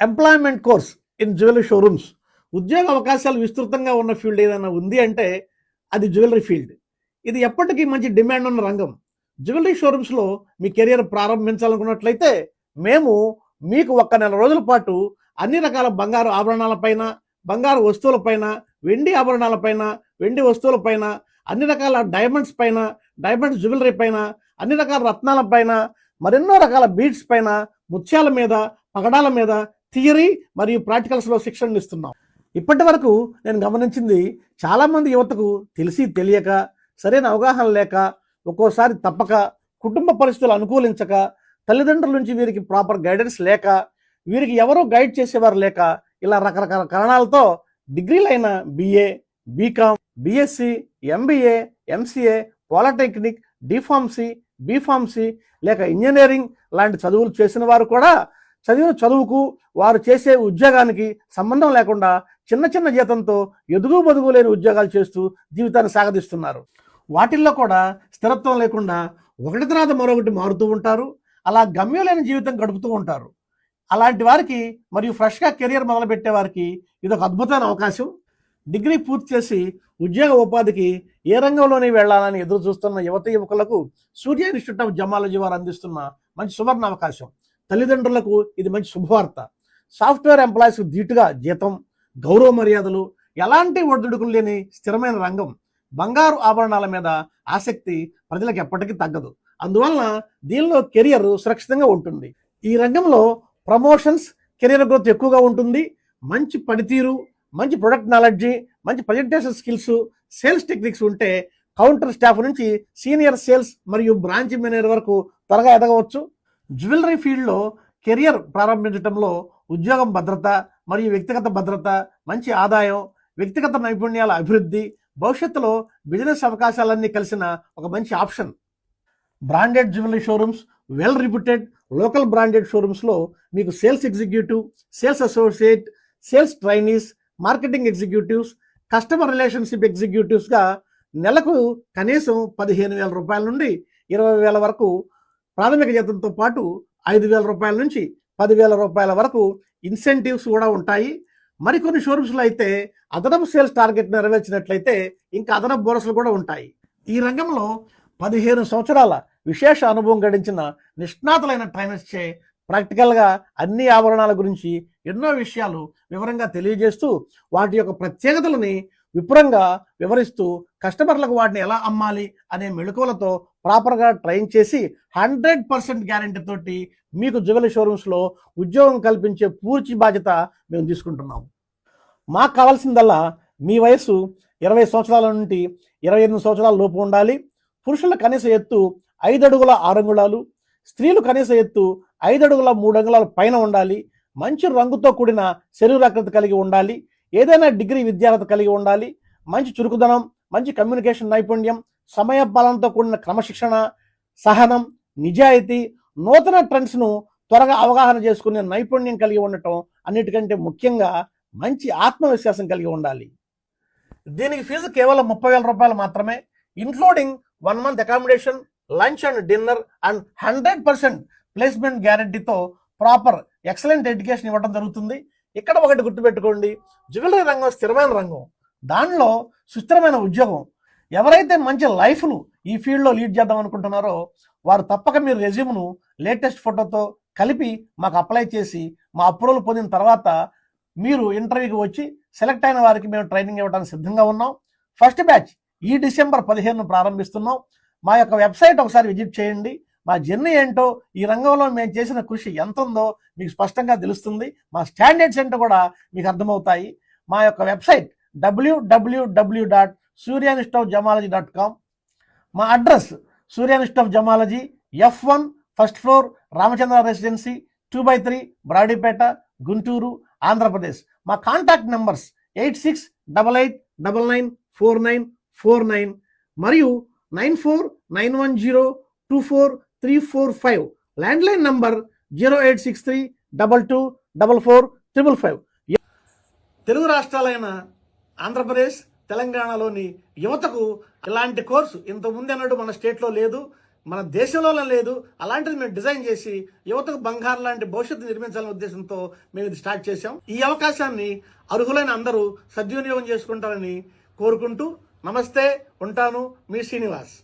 Employment course in jewellery showrooms. ఉద్యోగ అవకాశాలు విస్తృతంగా ఉన్న ఫీల్డ్ ఏదైనా ఉంది అంటే అది జ్యువెలరీ ఫీల్డ్. ఇది ఎప్పటికీ మంచి డిమాండ్ ఉన్న రంగం. జ్యువెలరీ షోరూమ్స్లో మీ కెరియర్ ప్రారంభించాలనుకున్నట్లయితే మేము మీకు 1 నెల రోజుల పాటు అన్ని రకాల బంగారు ఆభరణాలపైన, బంగారు వస్తువులపైన, వెండి ఆభరణాలపైన, వెండి వస్తువులపైన, అన్ని రకాల డైమండ్స్ పైన, డైమండ్స్ జ్యువెలరీ పైన, అన్ని రకాల రత్నాల పైన, మరెన్నో రకాల బీడ్స్ పైన, ముత్యాల మీద, పగడాల మీద థియరీ మరియు ప్రాక్టికల్స్లో శిక్షణ ఇస్తున్నాం. ఇప్పటి వరకు నేను గమనించింది, చాలామంది యువతకు తెలిసి తెలియక, సరైన అవగాహన లేక, ఒక్కోసారి తప్పక, కుటుంబ పరిస్థితులు అనుకూలించక, తల్లిదండ్రుల నుంచి వీరికి ప్రాపర్ గైడెన్స్ లేక, వీరికి ఎవరో గైడ్ చేసేవారు లేక, ఇలా రకరకాల కారణాలతో డిగ్రీలైన BA, BCom, BSc, MBA, MCA, polytechnic, D pharmacy, B pharmacy లేక ఇంజనీరింగ్ లాంటి చదువులు చేసిన వారు కూడా చదివిన చదువుకు, వారు చేసే ఉద్యోగానికి సంబంధం లేకుండా చిన్న చిన్న జీతంతో ఎదుగు బదుగు లేని ఉద్యోగాలు చేస్తూ జీవితాన్ని సాగదీస్తున్నారు. వాటిల్లో కూడా స్థిరత్వం లేకుండా ఒకటి తర్వాత మరొకటి మారుతూ ఉంటారు. అలా గమ్యం లేని జీవితం గడుపుతూ ఉంటారు. అలాంటి వారికి మరియు ఫ్రెష్గా కెరియర్ మొదలుపెట్టే వారికి ఇది ఒక అద్భుతమైన అవకాశం. డిగ్రీ పూర్తి చేసి ఉద్యోగ ఉపాధికి ఏ రంగంలోనే వెళ్లాలని ఎదురు చూస్తున్న యువత యువకులకు సూర్య ఇన్స్టిట్యూట్ ఆఫ్ జమాలజీ వారు అందిస్తున్న మంచి సువర్ణ అవకాశం. తల్లిదండ్రులకు ఇది మంచి శుభవార్త. సాఫ్ట్వేర్ ఎంప్లాయీస్ ధీటుగా జీతం, గౌరవ మర్యాదలు, ఎలాంటి ఒడిదుడుకులు లేని స్థిరమైన రంగం. బంగారు ఆభరణాల మీద ఆసక్తి ప్రజలకు ఎప్పటికీ తగ్గదు. అందువలన దీనిలో కెరియర్ సురక్షితంగా ఉంటుంది. ఈ రంగంలో ప్రమోషన్స్, కెరియర్ గ్రోత్ ఎక్కువగా ఉంటుంది. మంచి పనితీరు, మంచి ప్రొడక్ట్ నాలెడ్జి, మంచి ప్రజెంటేషన్ స్కిల్స్, సేల్స్ టెక్నిక్స్ ఉంటే కౌంటర్ స్టాఫ్ నుంచి సీనియర్ సేల్స్ మరియు బ్రాంచ్ మేనేజర్ వరకు త్వరగా ఎదగవచ్చు. జ్యువెలరీ ఫీల్డ్లో కెరియర్ ప్రారంభించడంలో ఉద్యోగం భద్రత మరియు వ్యక్తిగత భద్రత, మంచి ఆదాయం, వ్యక్తిగత నైపుణ్యాల అభివృద్ధి, భవిష్యత్తులో బిజినెస్ అవకాశాలన్నీ కలిసిన ఒక మంచి option. Branded jewellery showrooms, well reputed local branded షోరూమ్స్లో మీకు sales executive, sales associate, sales trainees, marketing executives, customer relationship ఎగ్జిక్యూటివ్స్గా నెలకు కనీసం 15,000 రూపాయల నుండి 20,000 వరకు ప్రాథమిక జీతంతో పాటు 5,000 రూపాయల నుంచి 10,000 రూపాయల వరకు ఇన్సెంటివ్స్ కూడా ఉంటాయి. మరికొన్ని షోరూమ్స్లో అయితే అదనపు సేల్స్ టార్గెట్ నెరవేర్చినట్లయితే ఇంకా అదనపు బోనస్లు కూడా ఉంటాయి. ఈ రంగంలో 15 సంవత్సరాల విశేష అనుభవం గడించిన నిష్ణాతులైన ట్రైనర్స్ చే ప్రాక్టికల్గా అన్ని ఆభరణాల గురించి ఎన్నో విషయాలు వివరంగా తెలియజేస్తూ వాటి యొక్క ప్రత్యేకతలని విపురంగా వివరిస్తూ కస్టమర్లకు వాటిని ఎలా అమ్మాలి అనే మెళకువలతో ప్రాపర్గా ట్రైన్ చేసి 100% గ్యారెంటీ తోటి మీకు జ్యువెలరీ షోరూమ్స్లో ఉద్యోగం కల్పించే పూర్తి బాధ్యత మేము తీసుకుంటున్నాము. మాకు కావాల్సిందల్లా మీ వయస్సు 20 సంవత్సరాల నుండి 28 సంవత్సరాల లోపు ఉండాలి. పురుషుల కనీస ఎత్తు 5 అడుగుల 6 అంగుళాలు, స్త్రీలు కనీస ఎత్తు 5 అడుగుల 3 అంగుళాల పైన ఉండాలి. మంచి రంగుతో కూడిన శరీరాకృతి కలిగి ఉండాలి. ఏదైనా డిగ్రీ విద్యార్హత కలిగి ఉండాలి. మంచి చురుకుదనం, మంచి కమ్యూనికేషన్ నైపుణ్యం, సమయపాలనతో కూడిన క్రమశిక్షణ, సహనం, నిజాయితీ, నూతన ట్రెండ్స్ను త్వరగా అవగాహన చేసుకునే నైపుణ్యం కలిగి ఉండటం, అన్నిటికంటే ముఖ్యంగా మంచి ఆత్మవిశ్వాసం కలిగి ఉండాలి. దీనికి ఫీజు కేవలం 30,000 రూపాయలు మాత్రమే, including 1 month accommodation, lunch and dinner and 100% placement గ్యారంటీతో ప్రాపర్ ఎక్సలెంట్ ఎడ్యుకేషన్ ఇవ్వడం జరుగుతుంది. ఇక్కడ ఒకటి గుర్తుపెట్టుకోండి, జ్యువెలరీ రంగం స్థిరమైన రంగం, దానిలో సుస్థిరమైన ఉద్యోగం. ఎవరైతే మంచి లైఫ్ను ఈ ఫీల్డ్లో లీడ్ చేద్దాం అనుకుంటున్నారో వారు తప్పక మీరు రెజ్యూమ్ను లేటెస్ట్ ఫోటోతో కలిపి మాకు అప్లై చేసి మా అప్రూవల్ పొందిన తర్వాత మీరు ఇంటర్వ్యూకి వచ్చి సెలెక్ట్ అయిన వారికి మేము ట్రైనింగ్ ఇవ్వడానికి సిద్ధంగా ఉన్నాం. ఫస్ట్ బ్యాచ్ ఈ December 15 ప్రారంభిస్తున్నాం. మా యొక్క వెబ్సైట్ ఒకసారి విజిట్ చేయండి. మా జర్నీ ఏంటో, ఈ రంగంలో మేము చేసిన కృషి ఎంత ఉందో మీకు స్పష్టంగా తెలుస్తుంది. మా స్టాండర్డ్స్ ఏంటో కూడా మీకు అర్థమవుతాయి. మా యొక్క వెబ్సైట్ www.suryainstituteofjamology.com. మా address Surya institute of gemmology, F1 first floor, Ramachandra residency, 2/3, Brodipet, Guntur, Andhra Pradesh. మా కాంటాక్ట్ నెంబర్స్ 8688994949 మరియు 9491024345. Landline number 0863224455. తెలుగు రాష్ట్రాలైన ఆంధ్రప్రదేశ్, తెలంగాణలోని యువతకు ఇలాంటి కోర్సు ఇంతకుముందు అన్నట్టు మన స్టేట్లో లేదు. మన దేశంలో లేదు. అలాంటిది మేము డిజైన్ చేసి యువతకు బంగారు లాంటి భవిష్యత్తు నిర్మించాలనే ఉద్దేశంతో మేము ఇది స్టార్ట్ చేశాం. ఈ అవకాశాన్ని అర్హులైన అందరూ సద్వినియోగం చేసుకుంటారని కోరుకుంటూ నమస్తే, ఉంటాను, మీ శ్రీనివాస్.